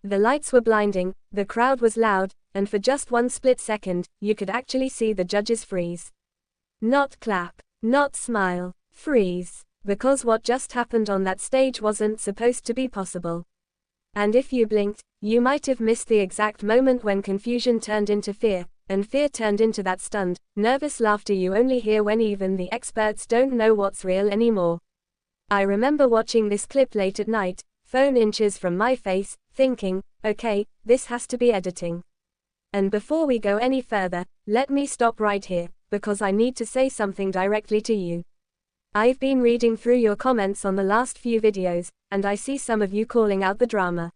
The lights were blinding, the crowd was loud, and for just one split second, you could actually see the judges freeze. Not clap, not smile, freeze. Because what just happened on that stage wasn't supposed to be possible. And if you blinked, you might have missed the exact moment when confusion turned into fear, and fear turned into that stunned, nervous laughter you only hear when even the experts don't know what's real anymore. I remember watching this clip late at night, phone inches from my face, thinking, okay, this has to be editing. And before we go any further, let me stop right here, because I need to say something directly to you. I've been reading through your comments on the last few videos, and I see some of you calling out the drama.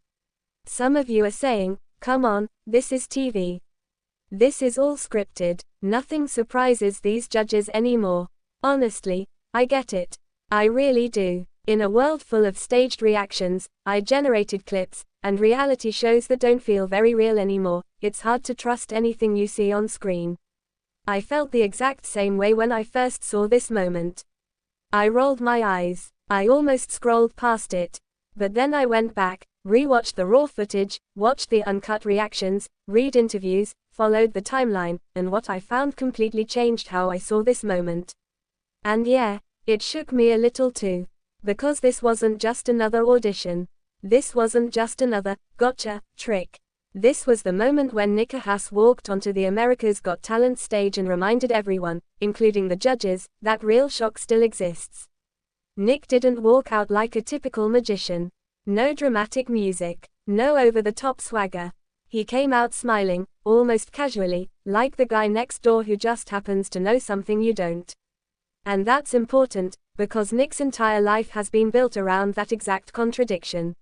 Some of you are saying, come on, this is TV. This is all scripted, nothing surprises these judges anymore. Honestly, I get it. I really do. In a world full of staged reactions, generated clips, and reality shows that don't feel very real anymore, it's hard to trust anything you see on screen. I felt the exact same way when I first saw this moment. I rolled my eyes. I almost scrolled past it. But then I went back, rewatched the raw footage, watched the uncut reactions, read interviews, followed the timeline, and what I found completely changed how I saw this moment. And yeah, it shook me a little too. Because this wasn't just another audition. This wasn't just another gotcha trick. This was the moment when Nick Uhas walked onto the America's Got Talent stage and reminded everyone, including the judges, that real shock still exists. Nick didn't walk out like a typical magician. No dramatic music, no over-the-top swagger. He came out smiling, almost casually, like the guy next door who just happens to know something you don't. And that's important, because Nick's entire life has been built around that exact contradiction.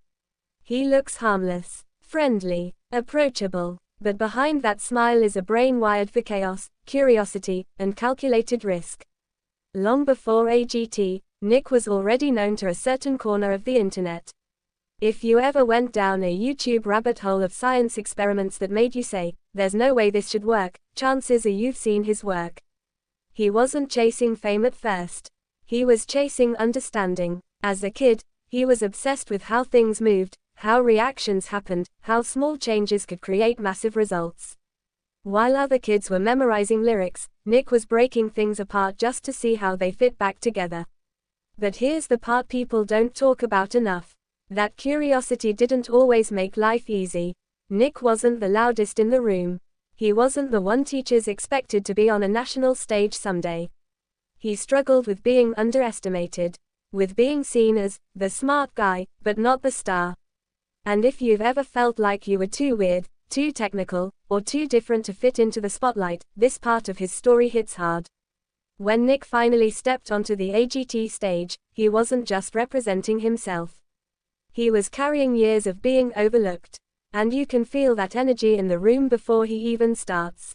He looks harmless, friendly, approachable, but behind that smile is a brain wired for chaos, curiosity, and calculated risk. Long before AGT, Nick was already known to a certain corner of the internet. If you ever went down a YouTube rabbit hole of science experiments that made you say, there's no way this should work, chances are you've seen his work. He wasn't chasing fame at first. He was chasing understanding. As a kid, he was obsessed with how things moved, how reactions happened, how small changes could create massive results. While other kids were memorizing lyrics, Nick was breaking things apart just to see how they fit back together. But here's the part people don't talk about enough. That curiosity didn't always make life easy. Nick wasn't the loudest in the room. He wasn't the one teachers expected to be on a national stage someday. He struggled with being underestimated, with being seen as the smart guy, but not the star. And if you've ever felt like you were too weird, too technical, or too different to fit into the spotlight, this part of his story hits hard. When Nick finally stepped onto the AGT stage, he wasn't just representing himself. He was carrying years of being overlooked. And you can feel that energy in the room before he even starts.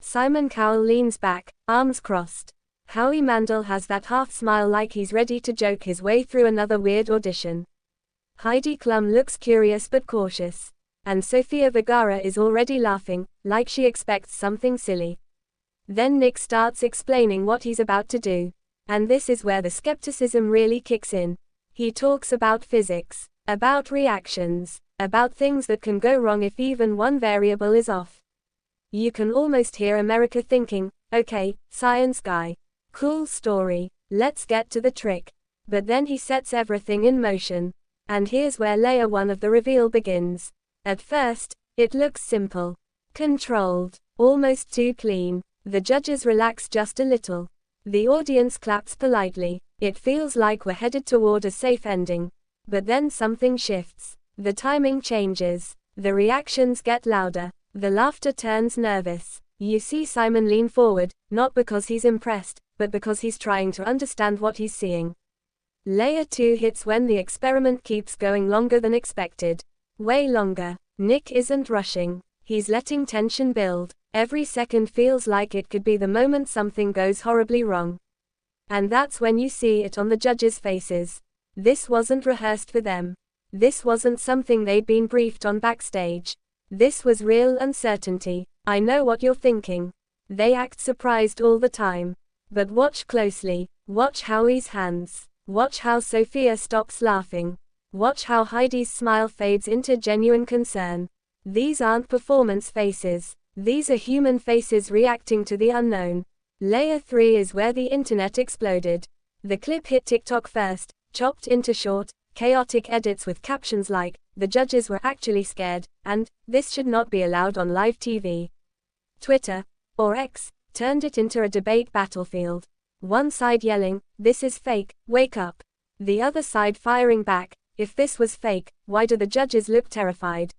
Simon Cowell leans back, arms crossed. Howie Mandel has that half smile like he's ready to joke his way through another weird audition. Heidi Klum looks curious but cautious. And Sofia Vergara is already laughing, like she expects something silly. Then Nick starts explaining what he's about to do. And this is where the skepticism really kicks in. He talks about physics, about reactions, about things that can go wrong if even one variable is off. You can almost hear America thinking, okay, science guy. Cool story, let's get to the trick. But then he sets everything in motion. And here's where layer one of the reveal begins. At first, it looks simple, controlled, almost too clean. The judges relax just a little. The audience claps politely. It feels like we're headed toward a safe ending. But then something shifts. The timing changes. The reactions get louder. The laughter turns nervous. You see Simon lean forward, not because he's impressed, but because he's trying to understand what he's seeing. Layer 2 hits when the experiment keeps going longer than expected. Way longer. Nick isn't rushing. He's letting tension build. Every second feels like it could be the moment something goes horribly wrong. And that's when you see it on the judges' faces. This wasn't rehearsed for them. This wasn't something they'd been briefed on backstage. This was real uncertainty. I know what you're thinking. They act surprised all the time. But watch closely. Watch Howie's hands. Watch how Sophia stops laughing. Watch how Heidi's smile fades into genuine concern. These aren't performance faces. These are human faces reacting to the unknown. Layer 3 is where the internet exploded. The clip hit TikTok first, chopped into short, chaotic edits with captions like, "The judges were actually scared," and "This should not be allowed on live TV." Twitter, or X, turned it into a debate battlefield. One side yelling, "This is fake, wake up." The other side firing back, "If this was fake, why do the judges look terrified?"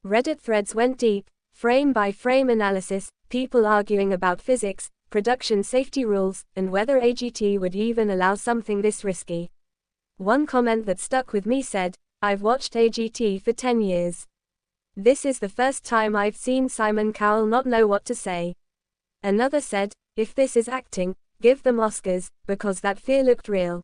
Reddit threads went deep, frame by frame analysis, people arguing about physics, production safety rules, and whether AGT would even allow something this risky. One comment that stuck with me said, "I've watched AGT for 10 years. This is the first time I've seen Simon Cowell not know what to say." Another said, "If this is acting, give them Oscars, because that fear looked real."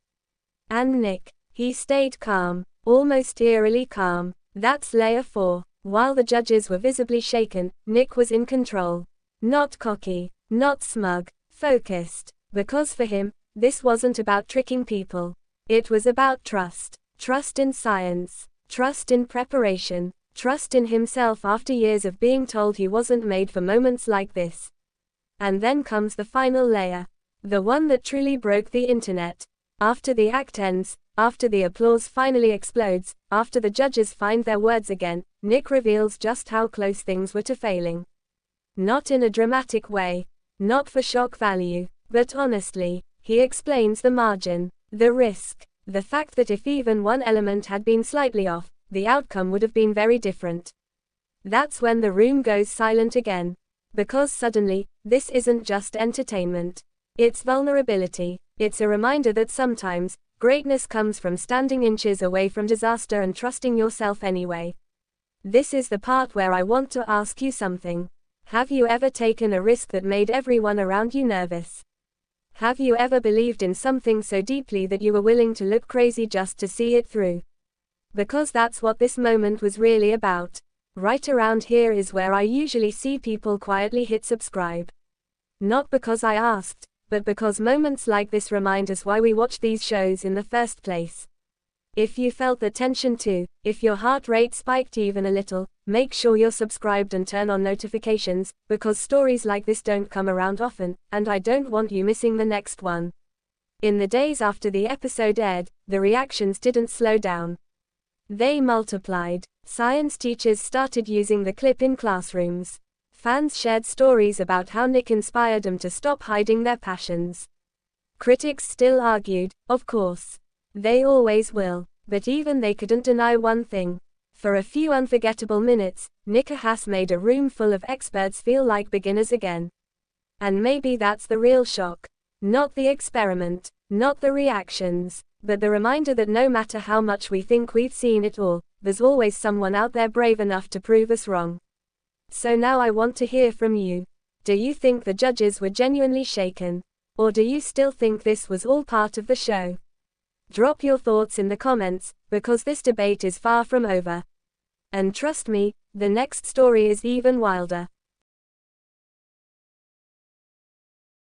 And Nick, he stayed calm, almost eerily calm. That's layer 4. While the judges were visibly shaken, Nick was in control. Not cocky, not smug, focused. Because for him, this wasn't about tricking people. It was about trust. Trust in science. Trust in preparation. Trust in himself after years of being told he wasn't made for moments like this. And then comes the final layer. The one that truly broke the internet. After the act ends, after the applause finally explodes, after the judges find their words again, Nick reveals just how close things were to failing. Not in a dramatic way. Not for shock value. But honestly, he explains the margin, the risk, the fact that if even one element had been slightly off, the outcome would have been very different. That's when the room goes silent again. Because suddenly, this isn't just entertainment. It's vulnerability. It's a reminder that sometimes, greatness comes from standing inches away from disaster and trusting yourself anyway. This is the part where I want to ask you something. Have you ever taken a risk that made everyone around you nervous? Have you ever believed in something so deeply that you were willing to look crazy just to see it through? Because that's what this moment was really about. Right around here is where I usually see people quietly hit subscribe. Not because I asked, but because moments like this remind us why we watch these shows in the first place. If you felt the tension too, if your heart rate spiked even a little, make sure you're subscribed and turn on notifications, because stories like this don't come around often, and I don't want you missing the next one. In the days after the episode aired, the reactions didn't slow down. They multiplied. Science teachers started using the clip in classrooms. Fans shared stories about how Nick inspired them to stop hiding their passions. Critics still argued, of course. They always will. But even they couldn't deny one thing. For a few unforgettable minutes, Nick Uhas made a room full of experts feel like beginners again. And maybe that's the real shock. Not the experiment, not the reactions, but the reminder that no matter how much we think we've seen it all, there's always someone out there brave enough to prove us wrong. So now I want to hear from you. Do you think the judges were genuinely shaken? Or do you still think this was all part of the show? Drop your thoughts in the comments, because this debate is far from over. And trust me, the next story is even wilder.